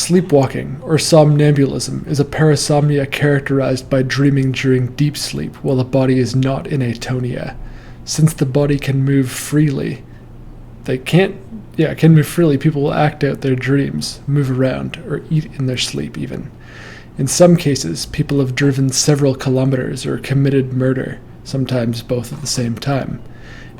Sleepwalking, or somnambulism, is a parasomnia characterized by dreaming during deep sleep while the body is not in atonia. Since the body can move freely, can move freely, people will act out their dreams, move around, or eat in their sleep even. In some cases, people have driven several kilometers or committed murder, sometimes both at the same time.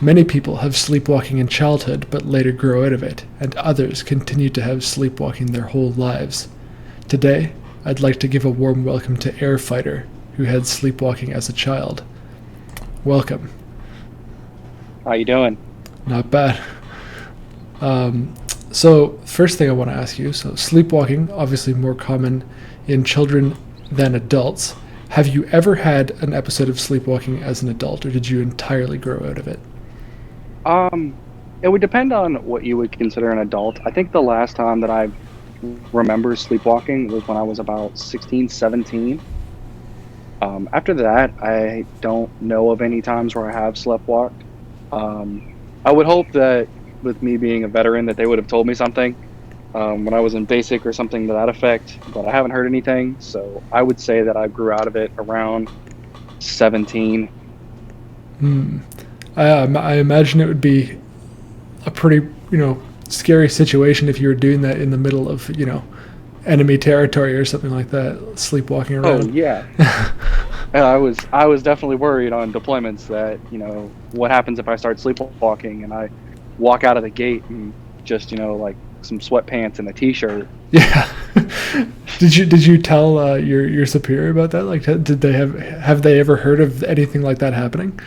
Many people have sleepwalking in childhood but later grow out of it, and others continue to have sleepwalking their whole lives. Today, I'd like to give a warm welcome to Airfighter, who had sleepwalking as a child. Welcome. How you doing? Not bad. So, first thing I want to ask you, sleepwalking, obviously more common in children than adults. Have you ever had an episode of sleepwalking as an adult, or did you entirely grow out of it? It would depend on what you would consider an adult. I think the last time that I remember sleepwalking was when I was about 16, 17. After that, I don't know of any times where I have sleptwalked. I would hope that with me being a veteran that they would have told me something when I was in basic or something to that effect, but I haven't heard anything, so I would say that I grew out of it around 17. I imagine it would be a pretty, scary situation if you were doing that in the middle of, enemy territory or something like that, sleepwalking around. Oh yeah. I was definitely worried on deployments that, what happens if I start sleepwalking and I walk out of the gate and just, like some sweatpants and a t-shirt. Yeah. Did you tell your superior about that? Like, did they have they ever heard of anything like that happening?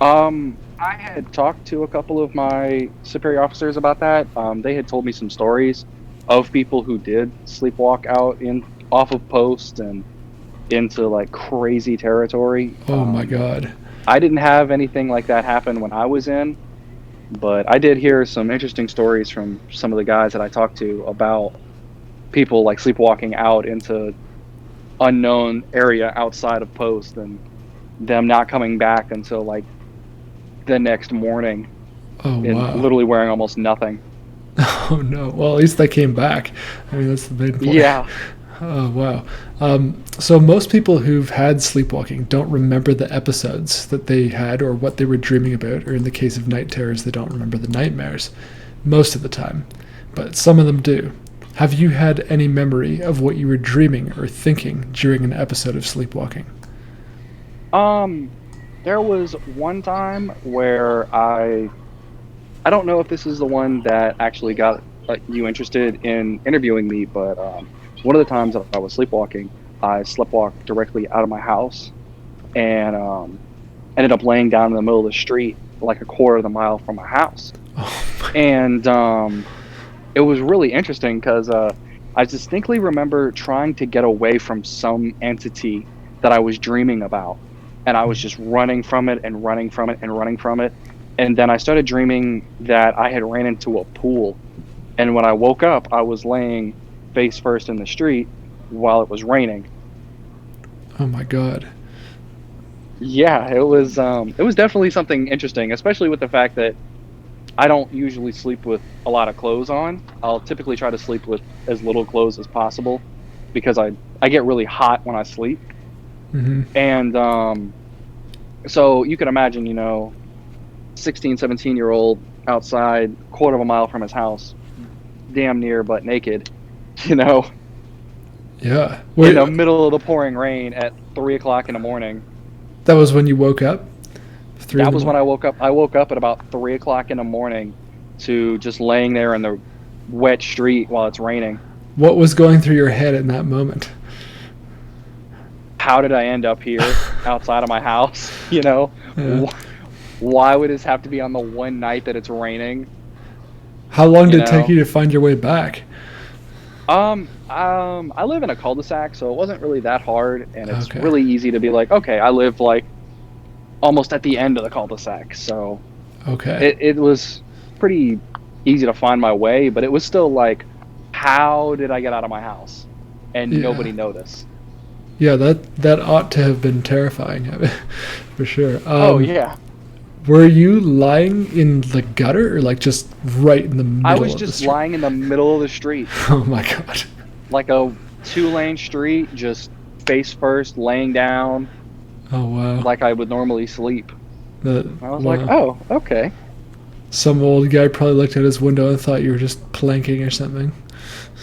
I had talked to a couple of my superior officers about that. They had told me some stories of people who did sleepwalk out off of post and into like crazy territory. Oh my God. I didn't have anything like that happen when I was in, but I did hear some interesting stories from some of the guys that I talked to about people like sleepwalking out into unknown area outside of post and them not coming back until like the next morning. Oh wow. Literally wearing almost nothing. Oh no. Well, at least they came back. I mean, that's the main point. Yeah. Oh wow. So most people who've had sleepwalking don't remember the episodes that they had or what they were dreaming about, or in the case of night terrors, they don't remember the nightmares most of the time. But some of them do. Have you had any memory of what you were dreaming or thinking during an episode of sleepwalking? There was one time where I don't know if this is the one that actually got you interested in interviewing me, but one of the times that I was sleepwalking, I sleptwalked directly out of my house and ended up laying down in the middle of the street, like a quarter of the mile from my house. And it was really interesting because I distinctly remember trying to get away from some entity that I was dreaming about. And I was just running from it and running from it and running from it. And then I started dreaming that I had ran into a pool. And when I woke up, I was laying face first in the street while it was raining. Oh my God. Yeah, it was definitely something interesting, especially with the fact that I don't usually sleep with a lot of clothes on. I'll typically try to sleep with as little clothes as possible because I get really hot when I sleep. Mm-hmm. And so you can imagine, 16, 17-year-old outside, quarter of a mile from his house, damn near butt naked, Yeah. in the middle of the pouring rain at 3 o'clock in the morning. That was when you woke up? That was when I woke up. I woke up at about 3 o'clock in the morning to just laying there in the wet street while it's raining. What was going through your head in that moment? How did I end up here outside of my house? Yeah. Why would this have to be on the one night that it's raining? How long did it take you to find your way back? I live in a cul-de-sac, so it wasn't really that hard, and it's really easy to be like, okay, I live like almost at the end of the cul-de-sac, so it was pretty easy to find my way, but it was still like, how did I get out of my house and nobody noticed? Yeah, that ought to have been terrifying, for sure. Oh yeah. Were you lying in the gutter or like just right in the middle? I was just lying in the middle of the street. Oh my God. like a 2-lane street, just face first, laying down Oh wow. like I would normally sleep. That I was like, wow. oh, okay. Some old guy probably looked at his window and thought you were just planking or something.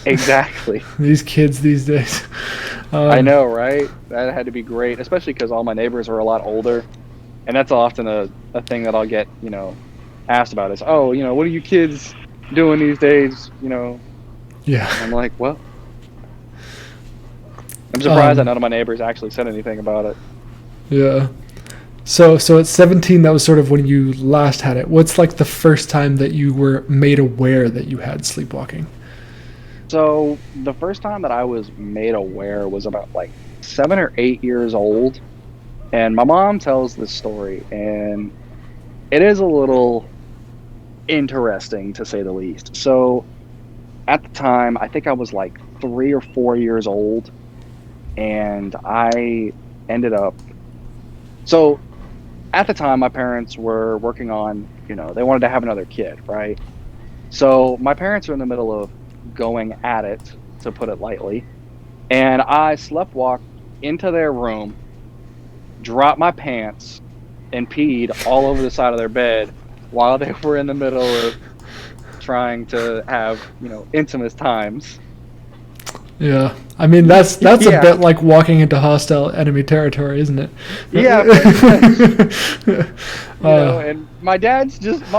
Exactly. These kids these days. I Um, know, right? That had to be great, especially because all my neighbors are a lot older. And that's often a thing that I'll get, asked about is, oh, what are you kids doing these days? And I'm yeah. like, well, I'm surprised that Um, none of my neighbors actually said anything about it. yeah. So at 17, that was sort of when you last had it. What's like the first time that you were made aware that you had sleepwalking? So the first time that I was made aware was about like 7 or 8 years old. And my mom tells this story, and it is a little interesting to say the least. So at the time, I think I was like 3 or 4 years old, and I ended up. So at the time, my parents were working on, they wanted to have another kid, right? So my parents are in the middle of going at it, to put it lightly, and I sleptwalked into their room, dropped my pants, and peed all over the side of their bed while they were in the middle of trying to have, intimate times. Yeah. I mean, that's a Yeah, bit like walking into hostile enemy territory, isn't it? yeah, pretty much. uh, And my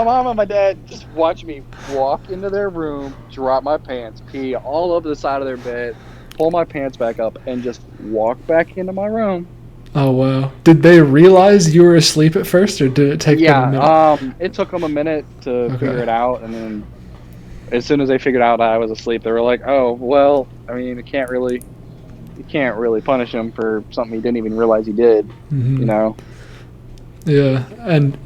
mom and my dad just watch me walk into their room, drop my pants, pee all over the side of their bed, pull my pants back up, and just walk back into my room. oh wow. Did they realize you were asleep at first, or did it take them a minute? Yeah, it took them a minute to Okay. figure it out, and then as soon as they figured out I was asleep, they were like, "Oh, well, I mean, you can't really punish him for something he didn't even realize he did." You Hmm. know? Yeah, and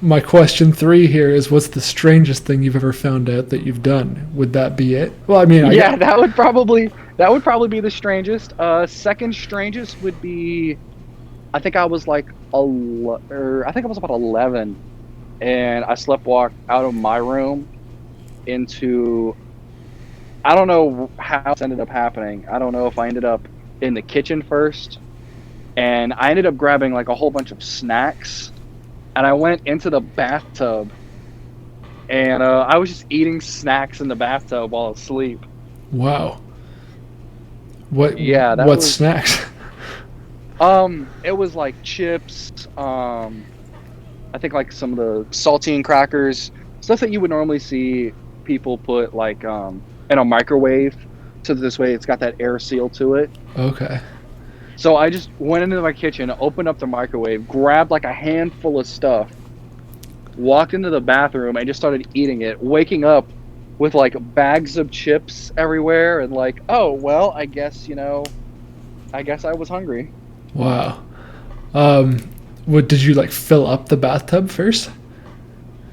my question three here is, what's the strangest thing you've ever found out that you've done? Would that be it? Well, I mean, I Yeah, get. that would probably be the strangest. Second strangest would be, I think I was like or I think I was about 11, and I sleptwalked out of my room into. I don't know how this ended up happening. I don't know if I ended up in the kitchen first, and I ended up grabbing like a whole bunch of snacks, and I went into the bathtub, and I was just eating snacks in the bathtub while asleep. Wow. What Yeah, that what was. snacks? It was like chips. I think like some of the saltine crackers, stuff that you would normally see people put like in a microwave, so this way it's got that air seal to it. Okay. So I just went into my kitchen, opened up the microwave, grabbed like a handful of stuff, walked into the bathroom, and just started eating it, waking up with like bags of chips everywhere, and like, oh well, I guess I was hungry. Wow. Um, what did you like fill up the bathtub first?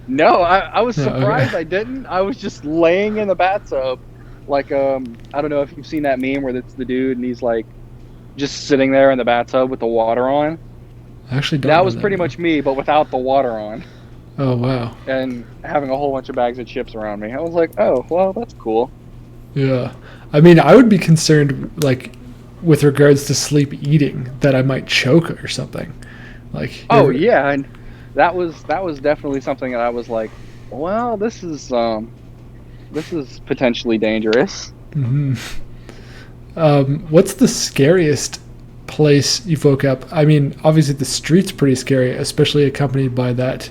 No, I was No, okay. surprised I didn't. I was just laying in the bathtub, like I don't know if you've seen that meme where it's the dude and he's like just sitting there in the bathtub with the water on. I actually don't That know was that pretty meme. much me, but without the water on, Oh wow. and having a whole bunch of bags of chips around me. I was like, oh well, that's cool. Yeah. I mean, I would be concerned like with regards to sleep eating that I might choke or something. Like you Oh ever. yeah, and that was definitely something that I was like, well, this is potentially dangerous. Hmm. What's the scariest place you woke up? I mean, obviously the street's pretty scary, especially accompanied by that,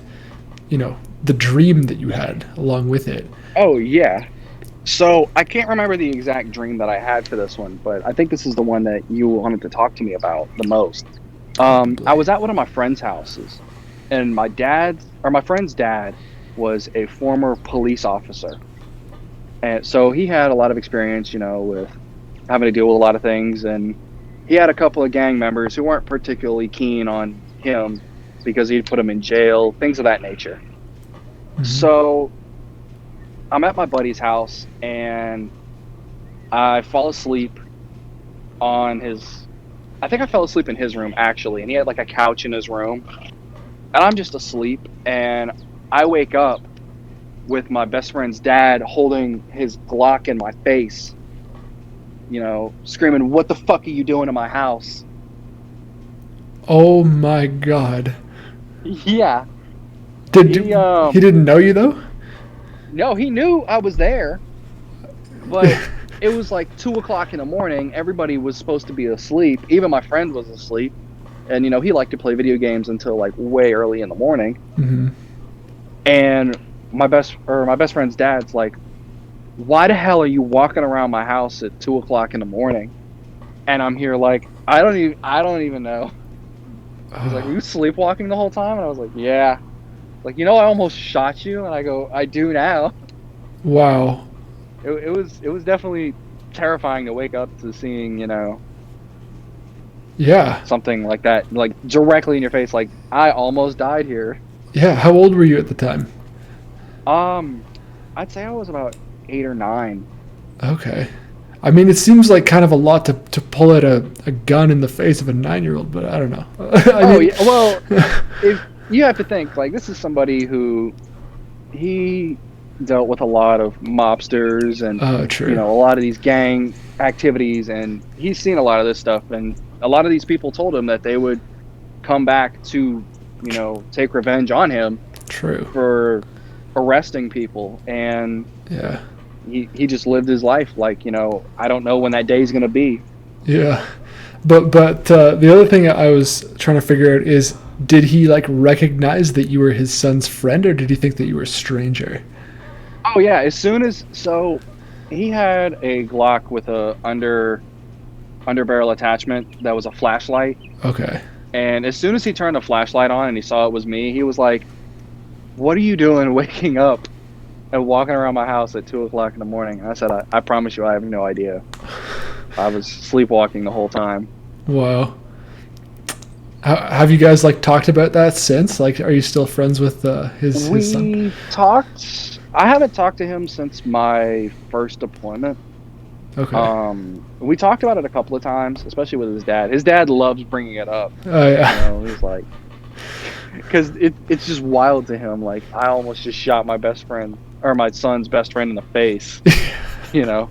the dream that you had along with it. Oh yeah. So I can't remember the exact dream that I had for this one, but I think this is the one that you wanted to talk to me about the most. I Probably. was at one of my friends' houses, and my friend's dad was a former police officer, and so he had a lot of experience, with having to deal with a lot of things, and he had a couple of gang members who weren't particularly keen on him because he'd put them in jail, things of that nature. Hmm. So I'm at my buddy's house, and I fall asleep on his. I think I fell asleep in his room actually, and he had like a couch in his room, and I'm just asleep, and I wake up with my best friend's dad holding his Glock in my face, screaming, "What the fuck are you doing in my house?" Oh my god. Yeah. Did He he didn't know you though? No, he knew I was there, but it was like 2 o'clock in the morning. Everybody was supposed to be asleep. Even my friend was asleep, and he liked to play video games until like way early in the morning. Mm-hmm. And my best friend's dad's like, "Why the hell are you walking around my house at 2 o'clock in the morning?" And I'm here like, I don't even know. He's like, "Were you sleepwalking the whole time?" And I was like, "Yeah." Like, I almost shot you, and I go, "I do now." Wow. It was definitely terrifying to wake up to seeing, Yeah. something like that, like directly in your face. Like, I almost died here. Yeah. How old were you at the time? I'd say I was about 8 or 9. Okay. I mean, it seems like kind of a lot to pull out a gun in the face of a 9-year-old, but I don't know. Yeah. Well, if you have to think, like, this is somebody who he dealt with a lot of mobsters and True. a lot of these gang activities, and he's seen a lot of this stuff, and a lot of these people told him that they would come back to take revenge on him True. for arresting people, and Yeah. he just lived his life like, I don't know when that day's gonna be. Yeah. But the other thing I was trying to figure out is, did he like recognize that you were his son's friend, or did he think that you were a stranger? Oh yeah, so he had a Glock with a under barrel attachment that was a flashlight. Okay. And as soon as he turned the flashlight on and he saw it was me, he was like, "What are you doing waking up and walking around my house at 2 o'clock in the morning?" And I said, I promise you, I have no idea. I was sleepwalking the whole time. Wow. Have you guys like talked about that since? Like, are you still friends with his son? We talked. I haven't talked to him since my first deployment. Okay. We talked about it a couple of times, especially with his dad. His dad loves bringing it up. Oh yeah. He's like, because it's just wild to him. Like, I almost just shot my best friend, or my son's best friend, in the face. Yeah.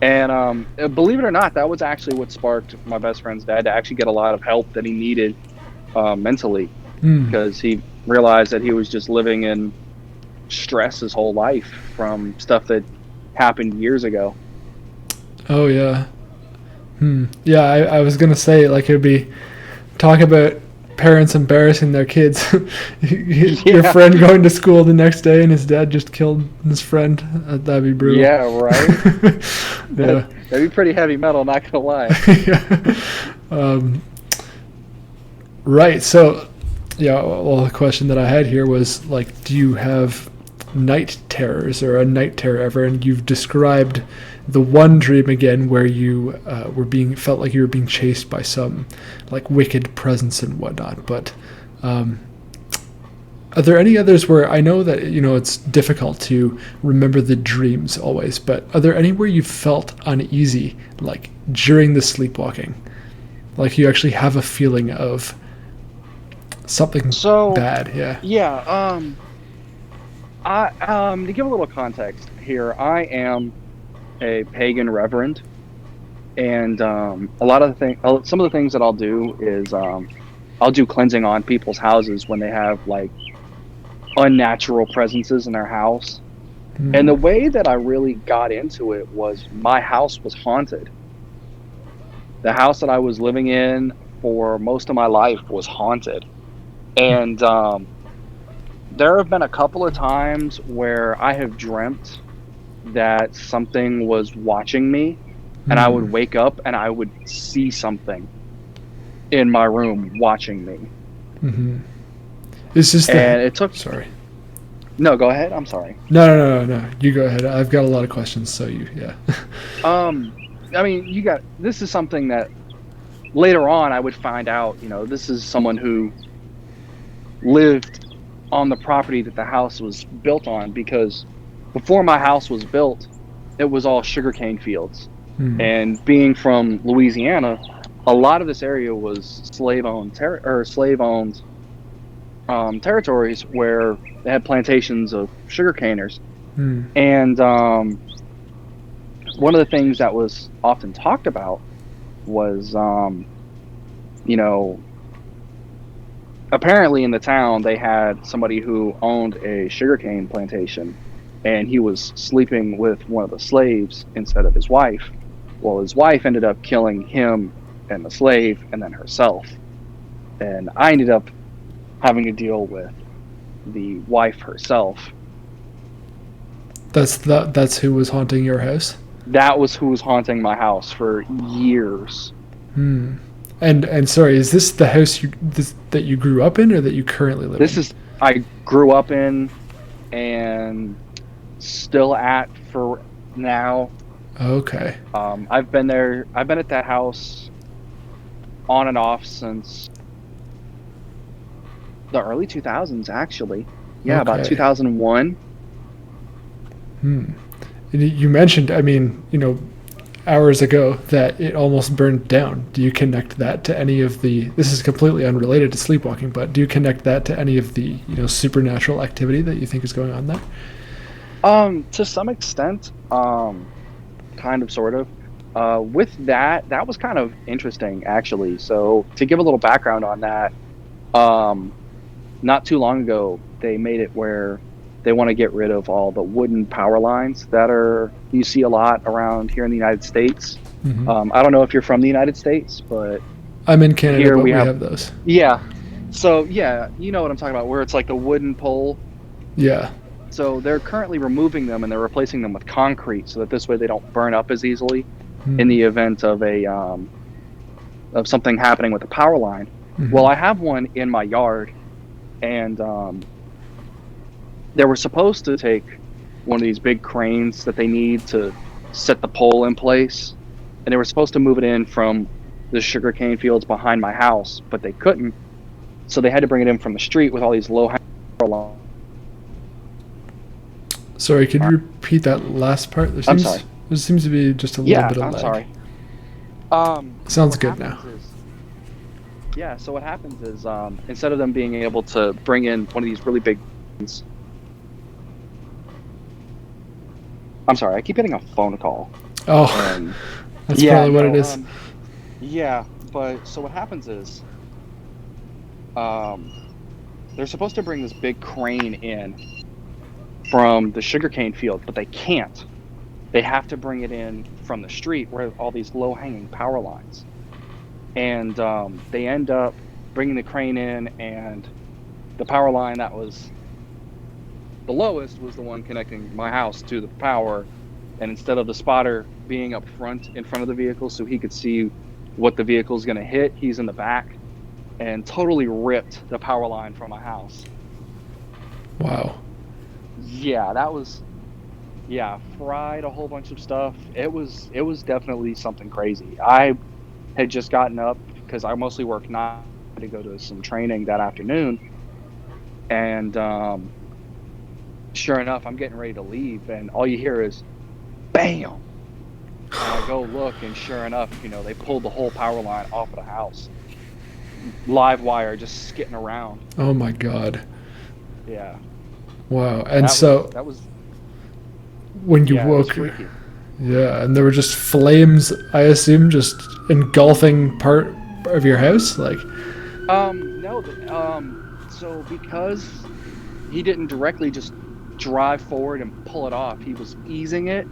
And believe it or not, that was actually what sparked my best friend's dad to actually get a lot of help that he needed mentally, because he realized that he was just living in stress his whole life from stuff that happened years ago. Oh yeah. Yeah, I was gonna say, like, it'd be talk about parents embarrassing their kids. Your friend going to school the next day and his dad just killed his friend. That'd be brutal. Yeah, right. Yeah. That'd be pretty heavy metal, not gonna lie. Yeah. Right. So, yeah. Well, the question that I had here was like, do you have night terrors or a night terror ever? And you've described the one dream again where you felt like you were being chased by some like wicked presence and whatnot. But are there any others where, I know that it's difficult to remember the dreams always, but are there any where you felt uneasy, like during the sleepwalking, like you actually have a feeling of something bad? Yeah. To give a little context here, I am a pagan reverend, and some of the things that I'll do is I'll do cleansing on people's houses when they have like unnatural presences in their house. And the way that I really got into it was my house was haunted. The house that I was living in for most of my life was haunted, and there have been a couple of times where I have dreamt that something was watching me, and I would wake up and I would see something in my room watching me. It's just and it took. Sorry. No, go ahead. I'm sorry. No. You go ahead. I've got a lot of questions, so yeah. I mean, this is something that later on I would find out. This is someone who lived on the property that the house was built on, because before my house was built, it was all sugarcane fields. And being from Louisiana, a lot of this area was slave-owned territories where they had plantations of sugar caners. And one of the things that was often talked about was, you know, apparently in the town they had somebody who owned a sugarcane plantation, and he was sleeping with one of the slaves instead of his wife. Well, his wife ended up killing him and the slave and then herself. And I ended up having to deal with the wife herself. That's who was haunting your house? That was who was haunting my house for years. Hmm. And sorry, is this the house that you grew up in, or that you currently live in? This is I grew up in and still at for now. Okay. I've been there. I've been at that house on and off since the early 2000s, actually. Yeah, about Okay. 2001. Hmm. And you mentioned, I mean, hours ago that it almost burned down. Do you connect that to any of the? This is completely unrelated to sleepwalking, but do you connect that to any of the supernatural activity that you think is going on there? To some extent, kind of, sort of. With that was kind of interesting, actually. So to give a little background on that, not too long ago, they made it where they want to get rid of all the wooden power lines that you see a lot around here in the United States. Hmm. I don't know if you're from the United States, but I'm in Canada, here but we we have, have those. yeah. So yeah, you know what I'm talking about, where it's like the wooden pole. Yeah. So they're currently removing them and they're replacing them with concrete, so that this way they don't burn up as easily in Hmm. the event of of something happening with the power line. Hmm. Well, I have one in my yard, and they were supposed to take one of these big cranes that they need to set the pole in place, and they were supposed to move it in from the sugarcane fields behind my house, but they couldn't, so they had to bring it in from the street with all these low hanging power lines. Sorry, could you repeat that last part? I'm sorry. There seems to be just a little Yeah, bit of I'm lag. sorry. So Sounds what good now. happens is, yeah. So what happens is, instead of them being able to bring in one of these really big, I'm sorry, I keep getting a phone call. Oh, And that's yeah, probably what it no, is. yeah. But so what happens is, um, they're supposed to bring this big crane in from the sugarcane field, but they can't. They have to bring it in from the street where all these low-hanging power lines, and they end up bringing the crane in, and the power line that was the lowest was the one connecting my house to the power. And instead of the spotter being up front in front of the vehicle so he could see what the vehicle's going to hit, he's in the back and totally ripped the power line from my house. Wow. Yeah, that was, yeah, fried a whole bunch of stuff. It was definitely something crazy. I had just gotten up because I mostly work night to go to some training that afternoon, and sure enough, I'm getting ready to leave, and all you hear is bam. And I go look, and sure enough, they pulled the whole power line off of the house. Live wire just skitting around. Oh my God. Yeah. Wow. And That so was when you yeah, it was woke, freaky. yeah, and there were just flames, I assume, just engulfing part of your house, like. No, so because he didn't directly just drive forward and pull it off, he was easing it.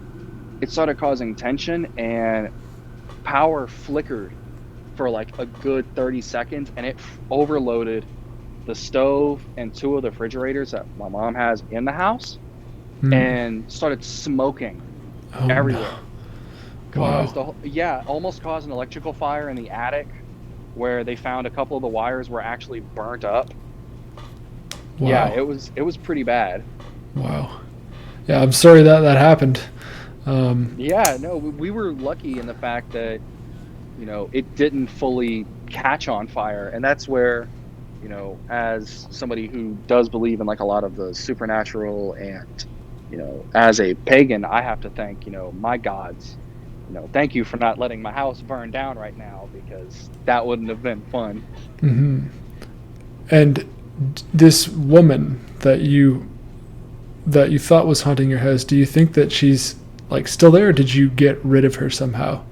It started causing tension, and power flickered for like a good 30 seconds, and it overloaded the stove and two of the refrigerators that my mom has in the house, Hmm. and started smoking Oh everywhere. no. Wow. Almost caused an electrical fire in the attic, where they found a couple of the wires were actually burnt up. Yeah, Wow. it was pretty bad. Wow. Yeah, I'm sorry that happened. Yeah, no, we were lucky in the fact that it didn't fully catch on fire, and that's where, as somebody who does believe in like a lot of the supernatural, and as a pagan, I have to thank my gods. Thank you for not letting my house burn down right now, because that wouldn't have been fun. hmm And this woman that you thought was haunting your house, do you think that she's like still there, or did you get rid of her somehow?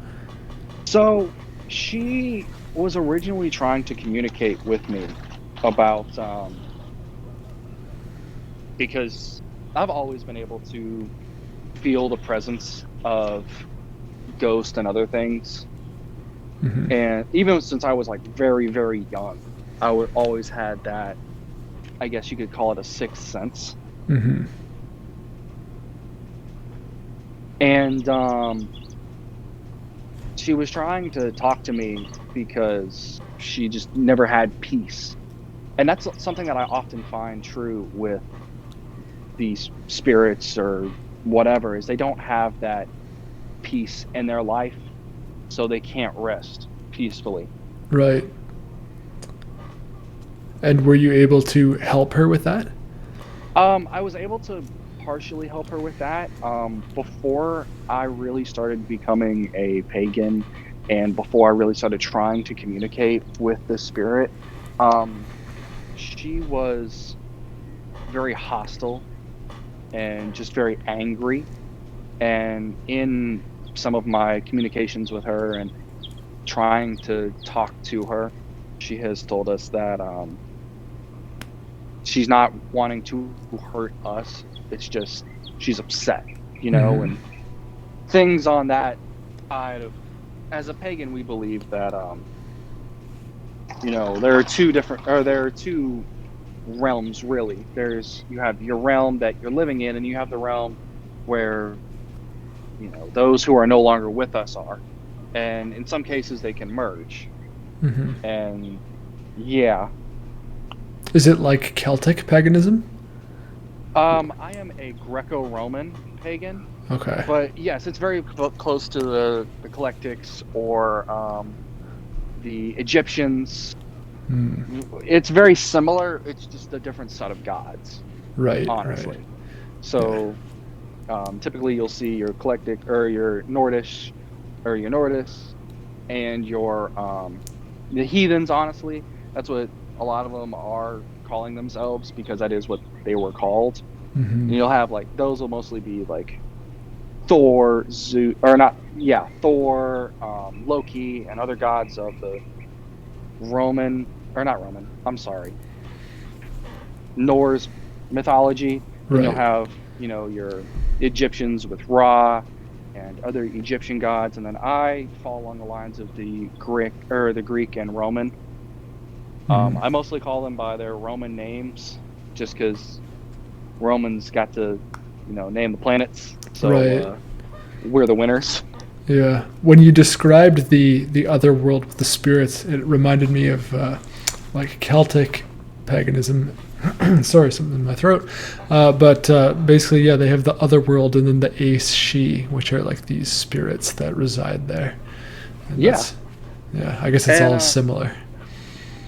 So she was originally trying to communicate with me about because I've always been able to feel the presence of ghosts and other things. Hmm. And even since I was like very, very young, I would always had that, I guess you could call it a sixth sense. Hmm. And she was trying to talk to me because she just never had peace. And that's something that I often find true with these spirits or whatever is they don't have that peace in their life, so they can't rest peacefully. Right. And were you able to help her with that? I was able to partially help her with that. Before I really started becoming a pagan and before I really started trying to communicate with the spirit, um, she was very hostile and just very angry. And in some of my communications with her and trying to talk to her, she has told us that she's not wanting to hurt us. It's just she's upset, Hmm. and things on that side of as a pagan we believe that there are two different or there are two realms really. There's you have your realm that you're living in and you have the realm where those who are no longer with us are. And in some cases they can merge. Hmm. And yeah, Is it like Celtic paganism? I am a Greco-Roman pagan. Okay. But yes, it's very close to the Eclectics or the Egyptians. Mm. It's very similar. It's just a different set of gods, Right, right. honestly. Yeah. So typically, you'll see your Eclectic or your Nordish or your Nordis and your the heathens. Honestly, that's what a lot of them are calling themselves because that is what they were called. Hmm. And you'll have like those will mostly be like Thor, Zeus, or not, yeah, Thor, Loki, and other gods of the Roman, or not Roman, I'm sorry, Norse mythology. Then you'll Right. have, your Egyptians with Ra and other Egyptian gods. And then I fall along the lines of the Greek and Roman. Hmm. I mostly call them by their Roman names just because Romans got to, name the planets. So Right. we're the winners. Yeah. When you described the other world with the spirits, it reminded me of like Celtic paganism. Sorry, something in my throat. But basically, yeah, they have the other world and then the Ace She, which are like these spirits that reside there. And Yeah. that's, yeah, I guess it's And all similar.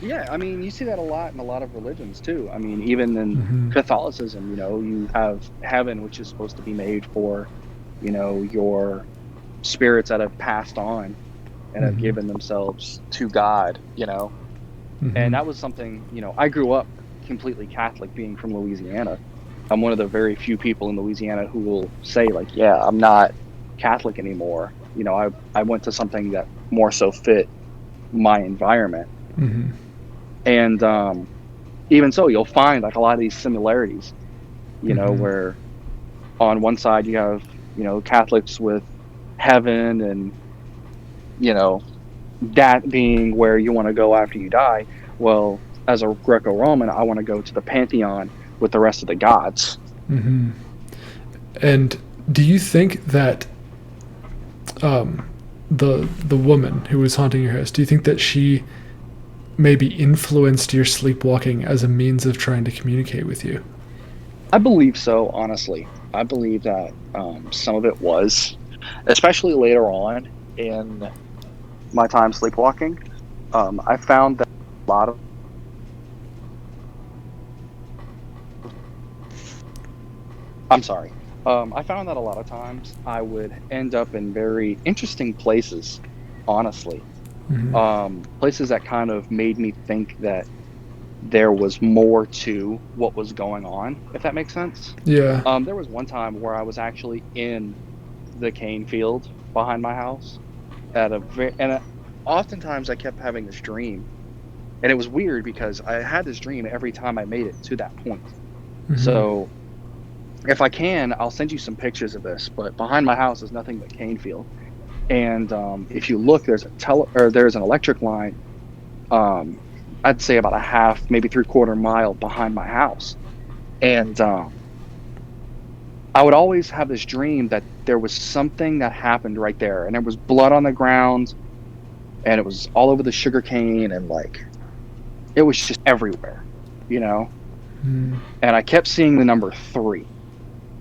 yeah, I mean, you see that a lot in a lot of religions too. I mean, even in Hmm. Catholicism, you have heaven, which is supposed to be made for, your spirits that have passed on and have Hmm. given themselves to God. And Hmm. that was something, I grew up completely Catholic being from Louisiana. I'm one of the very few people in Louisiana who will say, like, yeah, I'm not Catholic anymore. I went to something that more so fit my environment. Hmm. And even so, you'll find like a lot of these similarities, Hmm. where on one side you have, Catholics with heaven and, you know, that being where you want to go after you die. Well, as a Greco Roman, I want to go to the pantheon with the rest of the gods. Hmm. And do you think that the woman who was haunting your house, do you think that she maybe influenced your sleepwalking as a means of trying to communicate with you? I believe so, honestly. I believe that some of it was, especially later on in my time sleepwalking. I found that a lot of I'm sorry. I found that a lot of times I would end up in very interesting places, honestly. Hmm. Places that kind of made me think that there was more to what was going on, if that makes sense. Yeah. There was one time where I was actually in the cane field behind my house oftentimes I kept having this dream, and it was weird because I had this dream every time I made it to that point. Mm-hmm. So if I can, I'll send you some pictures of this. But behind my house is nothing but cane field, and if you look, there's an electric line. Um, I'd say about a half, maybe 3/4 mile behind my house, and I would always have this dream that there was something that happened right there, and there was blood on the ground, and it was all over the sugar cane, and like it was just everywhere, you know. Mm. And I kept seeing the number 3,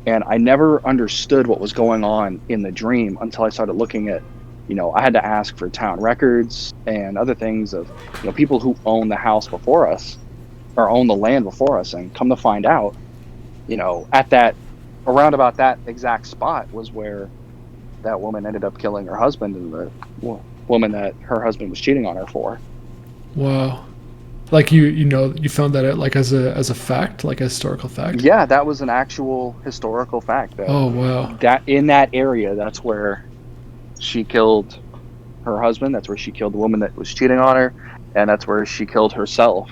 and I never understood what was going on in the dream until I started looking at, I had to ask for town records and other things of, people who own the house before us or own the land before us, and come to find out, at that around about that exact spot was where that woman ended up killing her husband, and the woman that her husband was cheating on her for. Wow. Like you found that out like as a fact, like a historical fact. Yeah, that was an actual historical fact that Oh wow. in that area, that's where she killed her husband. That's where she killed the woman that was cheating on her, and that's where she killed herself.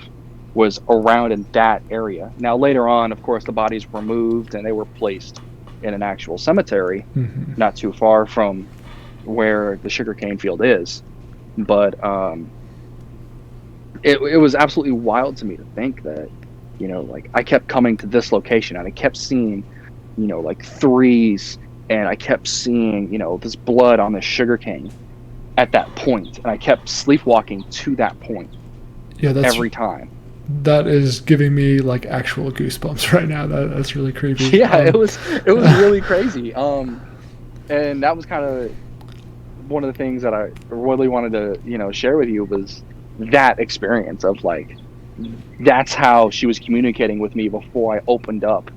Was around in that area. Now later on, of course, the bodies were moved and they were placed in an actual cemetery, Mm-hmm. not too far from where the sugarcane field is. But it was absolutely wild to me to think that, like I kept coming to this location and I kept seeing, like 3s, and I kept seeing, this blood on the sugarcane at that point, and I kept sleepwalking to that point Yeah, every time. that is giving me like actual goosebumps right now. That's really creepy. Yeah, it was really crazy. And that was kind of one of the things that I really wanted to, share with you, was that experience of like, that's how she was communicating with me before I opened up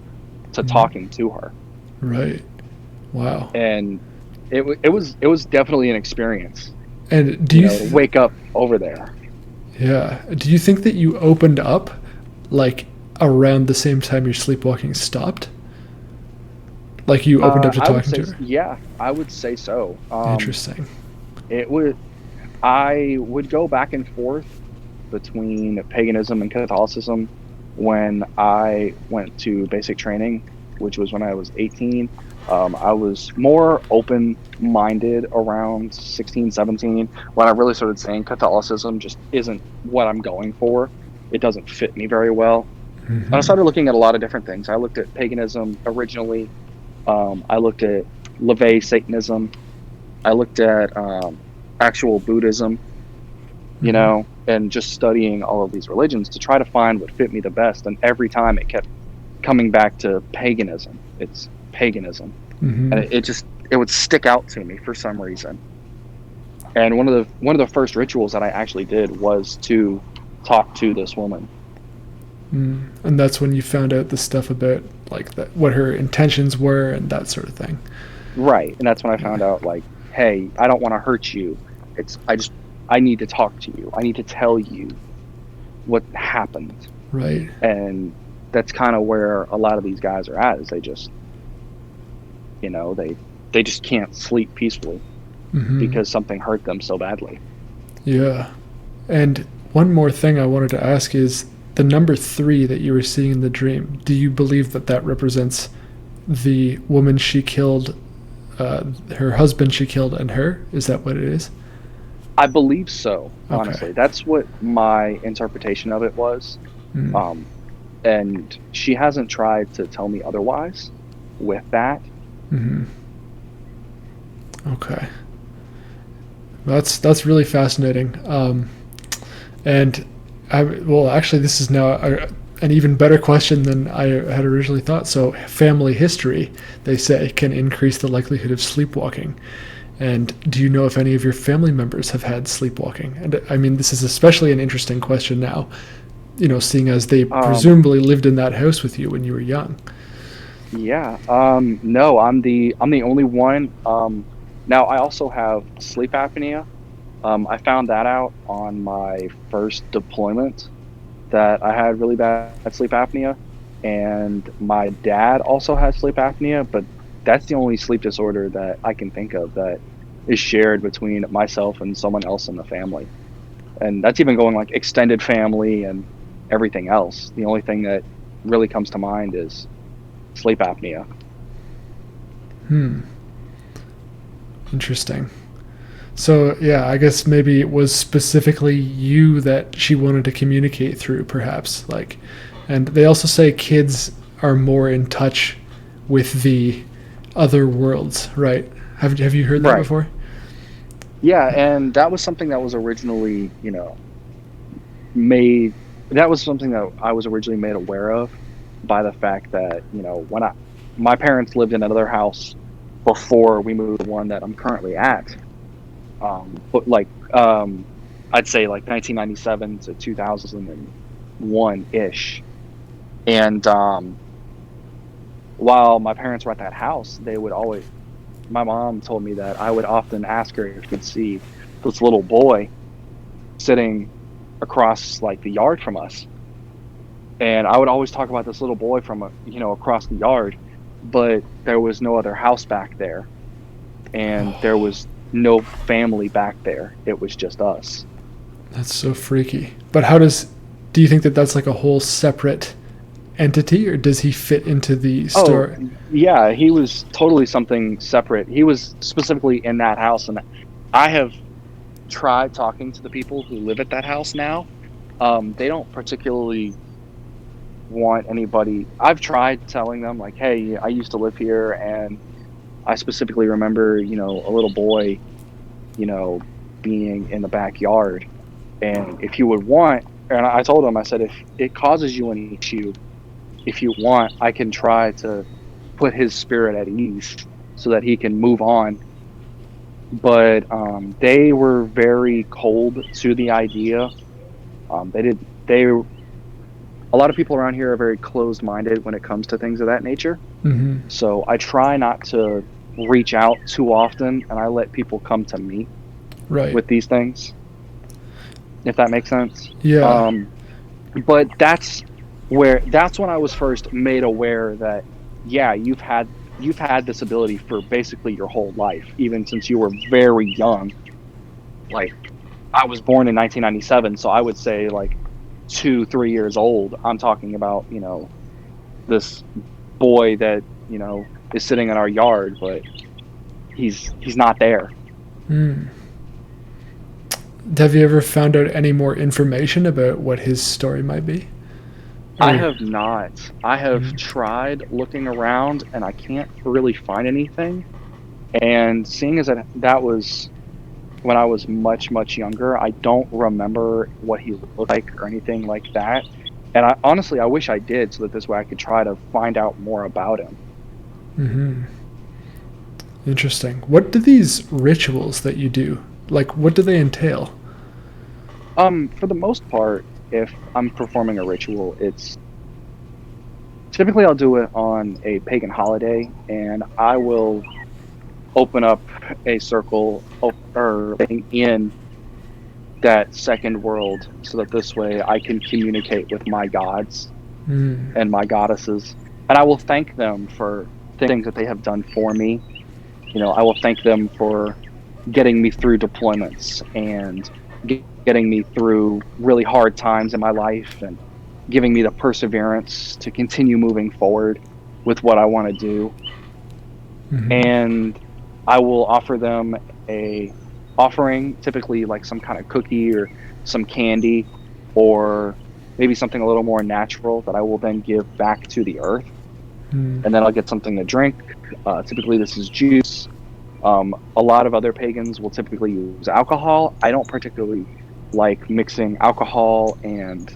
to talking to her. Right. Wow. And it was definitely an experience, And do you to wake up over there. yeah, do you think that you opened up like around the same time your sleepwalking stopped? Like you opened up to I would talking say, to her? yeah, I would say so. Interesting. It would, I would go back and forth between paganism and Catholicism when I went to basic training, which was when I was 18. I was more open-minded around 16, 17, when I really started saying Catholicism just isn't what I'm going for. It doesn't fit me very well. And I Mm-hmm. started looking at a lot of different things. I looked at paganism originally. I looked at LaVey Satanism. I looked at actual Buddhism, and just studying all of these religions to try to find what fit me the best. And every time it kept coming back to paganism. It's paganism. Mm-hmm. And it would stick out to me for some reason. And one of the first rituals that I actually did was to talk to this woman. And that's when you found out the stuff about like that, what her intentions were and that sort of thing. Right. And that's when I found out, like, hey, I don't want to hurt you. I need to talk to you. I need to tell you what happened. Right. And that's kind of where a lot of these guys are at, is they just, they just can't sleep peacefully Mm-hmm. because something hurt them so badly. Yeah. And one more thing I wanted to ask is the number 3 that you were seeing in the dream. Do you believe that that represents the woman she killed, her husband she killed, and her? Is that what it is? I believe so, honestly. Okay. That's what my interpretation of it was. Mm. And she hasn't tried to tell me otherwise with that. Mm-hmm. Okay. That's really fascinating. And actually, this is now an even better question than I had originally thought. So, family history, they say, can increase the likelihood of sleepwalking. And do you know if any of your family members have had sleepwalking? And I mean, this is especially an interesting question now, seeing as they presumably lived in that house with you when you were young. Yeah. No, I'm the only one. Now I also have sleep apnea. I found that out on my first deployment, that I had really bad sleep apnea, and my dad also had sleep apnea, but that's the only sleep disorder that I can think of that is shared between myself and someone else in the family. And that's even going like extended family and everything else. The only thing that really comes to mind is sleep apnea. Hmm. Interesting. So, yeah, I guess maybe it was specifically you that she wanted to communicate through, perhaps. Like, and they also say kids are more in touch with the other worlds, right? Have you heard that Right. before? Yeah, and that was something that was originally, made that was something that I was originally made aware of by the fact that, when my parents lived in another house before we moved to the one that I'm currently at. But like I'd say like 1997 to 2001 ish. And while my parents were at that house, my mom told me that I would often ask her if she could see this little boy sitting across like the yard from us. And I would always talk about this little boy from across the yard, but there was no other house back there, and there Oh, was no family back there. It was just us. that's so freaky. But do you think that that's like a whole separate entity, or does he fit into the Oh, story? yeah, he was totally something separate. He was specifically in that house, and I have tried talking to the people who live at that house now. They don't particularly want anybody. I've tried telling them, like, hey, I used to live here, and I specifically remember, a little boy, you know, being in the backyard. And if you would want, and I told him, I said, if it causes you an issue, if you want, I can try to put his spirit at ease so that he can move on. But they were very cold to the idea. They did. A lot of people around here are very closed-minded when it comes to things of that nature. Mm-hmm. So I try not to reach out too often, and I let people come to me Right. with these things, if that makes sense. Yeah. Um, but that's when I was first made aware that yeah, you've had this ability for basically your whole life, even since you were very young. Like I was born in 1997, so I would say like 2, 3 years old. I'm talking about this boy that is sitting in our yard, but he's not there. Mm. Have you ever found out any more information about what his story might be? I Or, have not. I have mm, tried looking around and I can't really find anything. And seeing as that was when I was much, much younger, I don't remember what he looked like or anything like that. And I honestly, I wish I did so that this way I could try to find out more about him. mm-hmm. Interesting. What do these rituals that you do, like, what do they entail? For the most part, if I'm performing a ritual, it's typically I'll do it on a pagan holiday, and I will open up a circle or in that second world so that this way I can communicate with my gods Mm, and my goddesses, and I will thank them for things that they have done for me. I will thank them for getting me through deployments and getting me through really hard times in my life and giving me the perseverance to continue moving forward with what I want to do. mm-hmm. And I will offer them a offering, typically like some kind of cookie or some candy or maybe something a little more natural that I will then give back to the earth. Mm, And then I'll get something to drink. Typically, this is juice. A lot of other pagans will typically use alcohol. I don't particularly like mixing alcohol and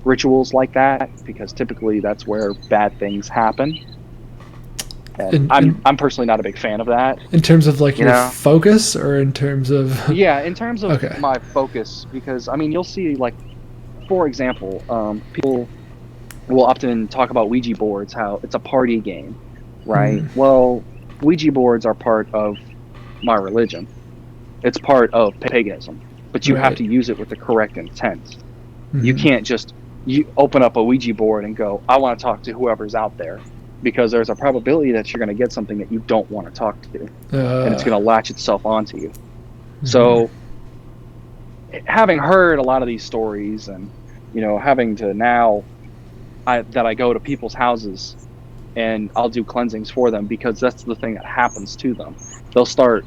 rituals like that because typically that's where bad things happen. And in, I'm in I'm personally not a big fan of that. in terms of like You your know, focus, or in terms of, yeah. In terms of okay. my focus, because I mean, you'll see like, for example, people will often talk about Ouija boards, how it's a party game, right? Mm, Well, Ouija boards are part of my religion. It's part of paganism, but you have right. to use it with the correct intent. You Mm-hmm. can't just you open up a Ouija board and go, I want to talk to whoever's out there. because there's a probability that you're going to get something that you don't want to talk to, and it's Uh, going to latch itself onto you. mhm. So, having heard a lot of these stories, and having to now, that I go to people's houses and I'll do cleansings for them, because that's the thing that happens to them. They'll start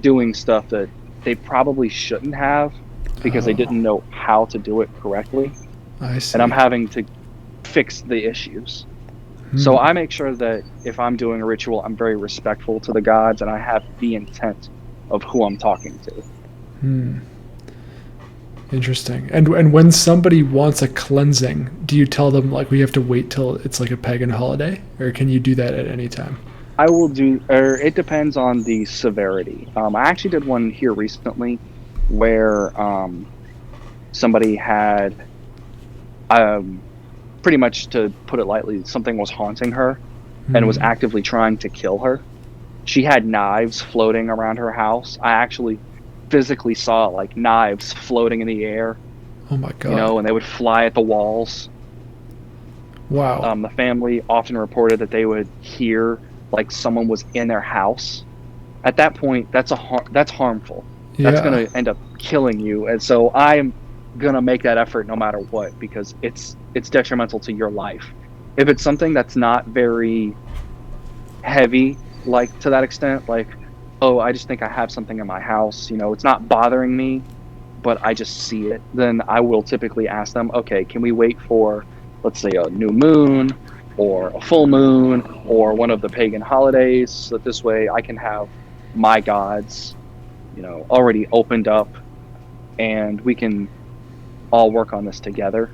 doing stuff that they probably shouldn't have because they Oh, didn't know how to do it correctly, I and I'm see. having to fix the issues. So Hmm. I make sure that if I'm doing a ritual, I'm very respectful to the gods, and I have the intent of who I'm talking to. Hmm. Interesting. And when somebody wants a cleansing, do you tell them like we have to wait till it's like a pagan holiday, or can you do that at any time? I will do, or it depends on the severity. I actually did one here recently where somebody had, um, pretty much, to put it lightly, something was haunting her and was Hmm. actively trying to kill her. She had knives floating around her house. I actually physically saw like knives floating in the air, Oh my God. and they would fly at the walls. Wow. The family often reported that they would hear like someone was in their house. At that point, that's harmful. That's going Yeah. to end up killing you. And so I'm going to make that effort no matter what, because it's detrimental to your life. If it's something that's not very heavy, like to that extent, like, oh, I just think I have something in my house, it's not bothering me, but I just see it, then I will typically ask them, okay, can we wait for, let's say, a new moon or a full moon or one of the pagan holidays, so that this way I can have my gods, already opened up, and we can all work on this together.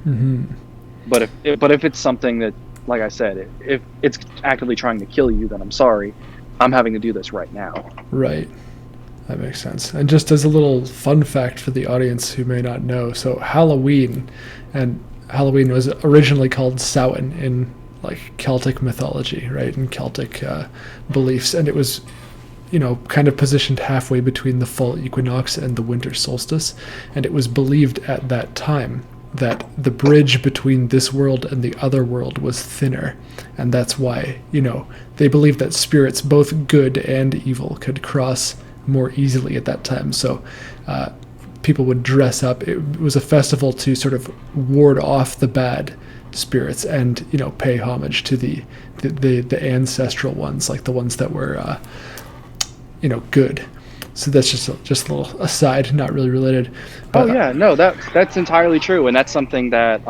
Hmm. But if it's something that, like I said, if it's actively trying to kill you, then I'm sorry, I'm having to do this right now. Right. That makes sense. And just as a little fun fact for the audience who may not know, so Halloween was originally called Samhain in like Celtic mythology, right, in Celtic beliefs, and it was kind of positioned halfway between the fall equinox and the winter solstice, and it was believed at that time that the bridge between this world and the other world was thinner, and that's why they believed that spirits, both good and evil, could cross more easily at that time. So people would dress up. It was a festival to sort of ward off the bad spirits and pay homage to the ancestral ones, like the ones that were good. So that's just a little aside, not really related, Oh but yeah, no, that's entirely true, and that's something that,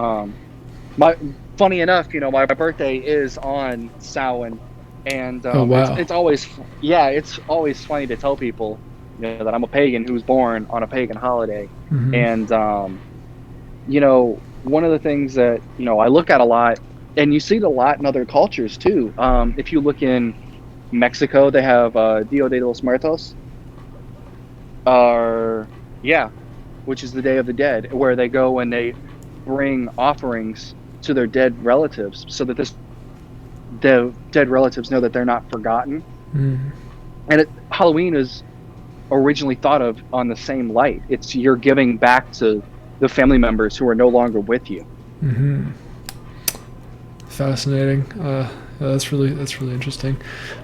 my funny enough, my birthday is on Samhain, and oh wow. it's always, yeah, it's always funny to tell people, that I'm a pagan who was born on a pagan holiday, Hmm. and one of the things that I look at a lot, and you see it a lot in other cultures too. If you look in Mexico, they have Dia de los Muertos, or yeah, which is the Day of the Dead, where they go and they bring offerings to their dead relatives, so that the dead relatives know that they're not forgotten. Mm. And Halloween is originally thought of on the same light. It's you're giving back to the family members who are no longer with you. Hmm. Fascinating. That's really interesting.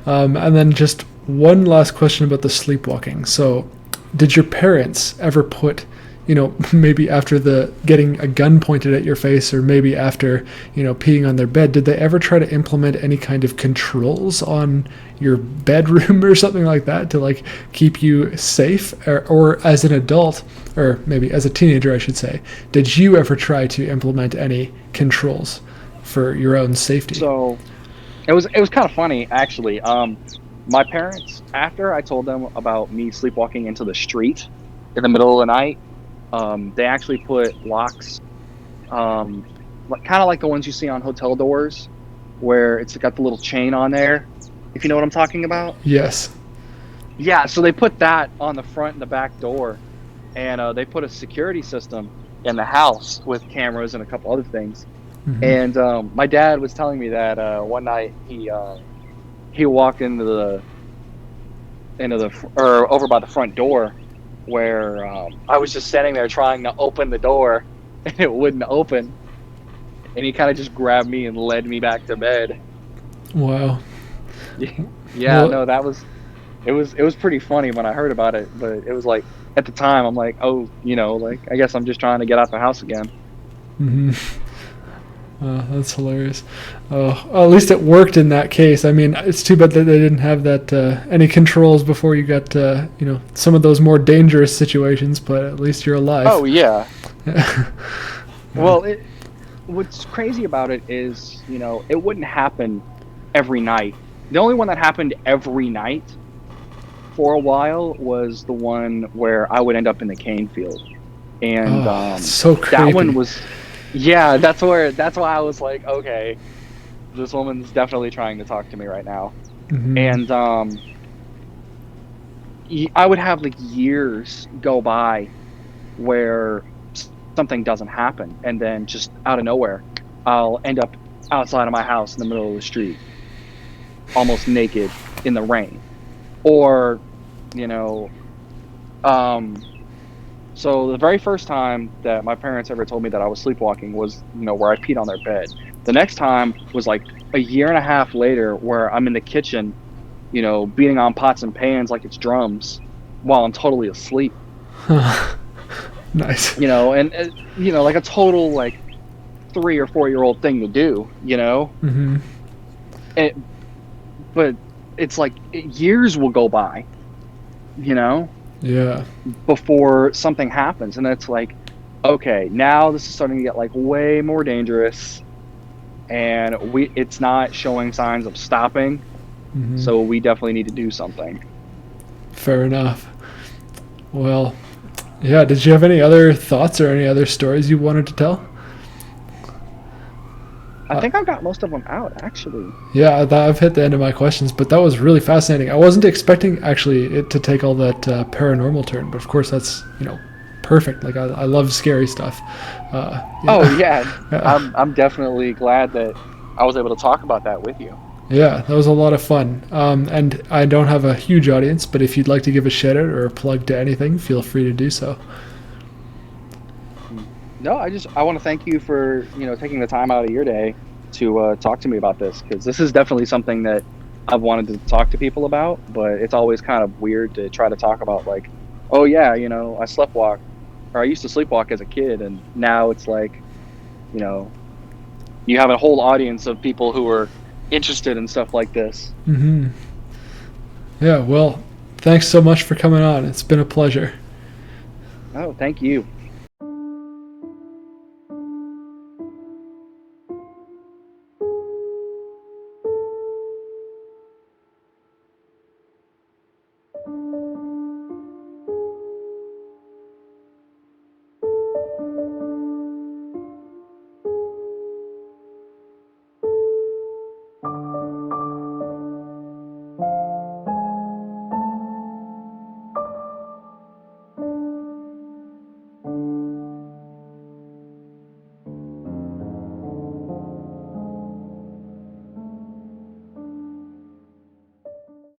And then just one last question about the sleepwalking. So, did your parents ever put, maybe after the getting a gun pointed at your face, or maybe after, peeing on their bed, did they ever try to implement any kind of controls on your bedroom or something like that to like keep you safe? Or as an adult, or maybe as a teenager, I should say, did you ever try to implement any controls for your own safety? So it was kind of funny, actually. My parents, after I told them about me sleepwalking into the street in the middle of the night, they actually put locks, like kind of like the ones you see on hotel doors, where it's got the little chain on there. If you know what I'm talking about. Yes. Yeah, so they put that on the front and the back door, and they put a security system in the house with cameras and a couple other things. Hmm. And my dad was telling me that one night he walked or over by the front door, where I was just standing there trying to open the door, and it wouldn't open. and he kind of just grabbed me and led me back to bed. Wow. Yeah, Well, no, it was pretty funny when I heard about it, but it was like at the time I'm like, oh, like I guess I'm just trying to get out the house again. hmm that's hilarious. Oh, well, at least it worked in that case. I mean, it's too bad that they didn't have that any controls before you got some of those more dangerous situations. But at least you're alive. Oh yeah. Yeah. Well, what's crazy about it is, it wouldn't happen every night. The only one that happened every night for a while was the one where I would end up in the cane field, and Oh, it's so that one creepy. was, yeah, that's why I was like, okay, this woman's definitely trying to talk to me right now, Hmm. and I would have like years go by where something doesn't happen, and then just out of nowhere, I'll end up outside of my house in the middle of the street, almost naked in the rain, or you know, um, so the very first time that my parents ever told me that I was sleepwalking was, where I peed on their bed. The next time was like a year and a half later, where I'm in the kitchen, beating on pots and pans like it's drums while I'm totally asleep. Nice. And like a total like 3 or 4 year old thing to do. Hmm. It, but it's like years will go by, you know, Yeah. before something happens, and it's like, okay, now this is starting to get like way more dangerous, and it's not showing signs of stopping, Hmm. so we definitely need to do something. Fair enough. Well, yeah. Did you have any other thoughts or any other stories you wanted to tell? I Uh, think I've got most of them out, actually. Yeah, I've hit the end of my questions, but that was really fascinating. I wasn't expecting actually it to take all that paranormal turn, but of course that's perfect. Like I love scary stuff. Oh Yeah, yeah, yeah, I'm definitely glad that I was able to talk about that with you. yeah. That was a lot of fun. And I don't have a huge audience, but if you'd like to give a shout out or a plug to anything, feel free to do so. No, I want to thank you for taking the time out of your day to talk to me about this, because this is definitely something that I've wanted to talk to people about, but it's always kind of weird to try to talk about, like, oh yeah, I sleptwalk, or I used to sleepwalk as a kid, and now it's like, you know you have a whole audience of people who are interested in stuff like this. Hmm. Yeah. Well, thanks so much for coming on. It's been a pleasure. Oh, thank you.